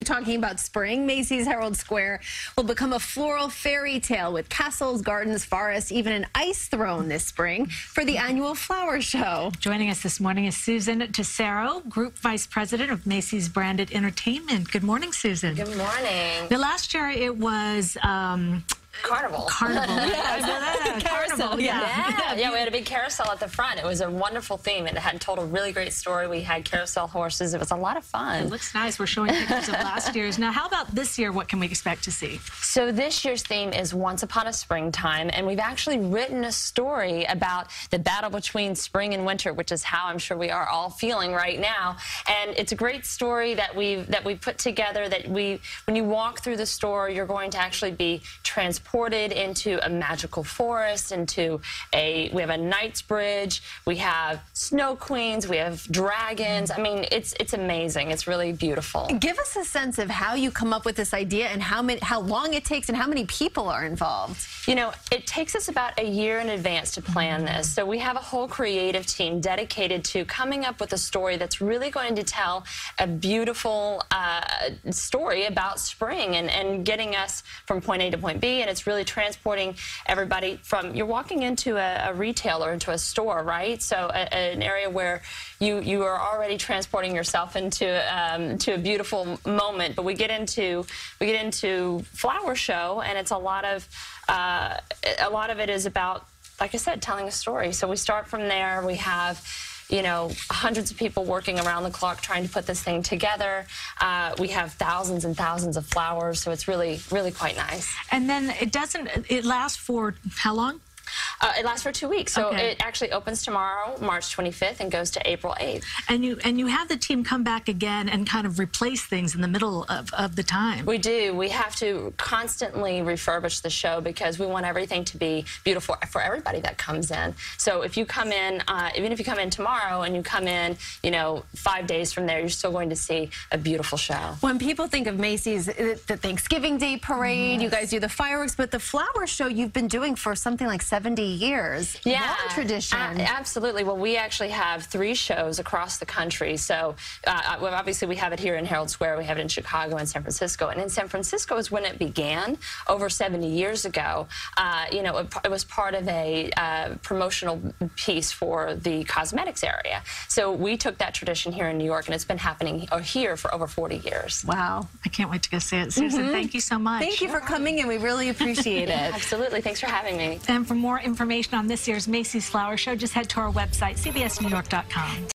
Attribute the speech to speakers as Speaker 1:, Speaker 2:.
Speaker 1: Talking about spring, Macy's Herald Square will become a floral fairy tale with castles, gardens, forests, even an ice throne this spring for the annual flower show.
Speaker 2: Joining us this morning is Susan Tercero, Group Vice President of Macy's Branded Entertainment. Good morning, Susan.
Speaker 3: Good morning.
Speaker 2: The last year it was
Speaker 3: Carnival.
Speaker 2: Carnival,
Speaker 3: yeah, we had a big carousel at the front. It was a wonderful theme. It had told a really great story. We had carousel horses. It was a lot of fun.
Speaker 2: It looks nice. We're showing pictures of last year's. Now, how about this year? What can we expect to see?
Speaker 3: So this year's theme is Once Upon a Springtime, and we've actually written a story about the battle between spring and winter, which is how I'm sure we are all feeling right now. And it's a great story that we put together. When you walk through the store, you're going to actually be transported into a magical forest, we have a knight's bridge, we have snow queens, we have dragons. I mean, it's amazing. It's really beautiful.
Speaker 1: Give us a sense of how you come up with this idea and how long it takes and how many people are involved.
Speaker 3: You know, it takes us about a year in advance to plan this. So we have a whole creative team dedicated to coming up with a story that's really going to tell a beautiful story about spring and getting us from point A to point B, and it's really transporting everybody from, you're walking into a retailer, into a store, right? So an area where you are already transporting yourself into to a beautiful moment. But we get into flower show, and it's a lot of it is about, like I said, telling a story. So we start from there. We have, you know, hundreds of people working around the clock trying to put this thing together. We have thousands and thousands of flowers, so it's really, really quite nice.
Speaker 2: And then it lasts for how long?
Speaker 3: It lasts for 2 weeks, so
Speaker 2: okay.
Speaker 3: It actually opens tomorrow, March 25th, and goes to April 8th.
Speaker 2: And you have the team come back again and kind of replace things in the middle of the time.
Speaker 3: We do. We have to constantly refurbish the show because we want everything to be beautiful for everybody that comes in. So if you come in, even if you come in tomorrow and you come in, you know, 5 days from there, you're still going to see a beautiful show.
Speaker 1: When people think of Macy's, the Thanksgiving Day parade, yes. You guys do the fireworks, but the flower show you've been doing for something like 70 years.
Speaker 3: Yeah,
Speaker 1: long tradition.
Speaker 3: Absolutely. Well, we actually have 3 shows across the country. So well, obviously we have it here in Herald Square. We have it in Chicago and San Francisco. And in San Francisco is when it began over 70 years ago. You know, it was part of a promotional piece for the cosmetics area. So we took that tradition here in New York, and it's been happening here for over 40 years.
Speaker 2: Wow. I can't wait to go see it. Susan, thank you so much.
Speaker 1: Thank you for coming, and we really appreciate it.
Speaker 3: Absolutely. Thanks for having me.
Speaker 2: And for more information on this year's Macy's Flower Show, just head to our website, cbsnewyork.com.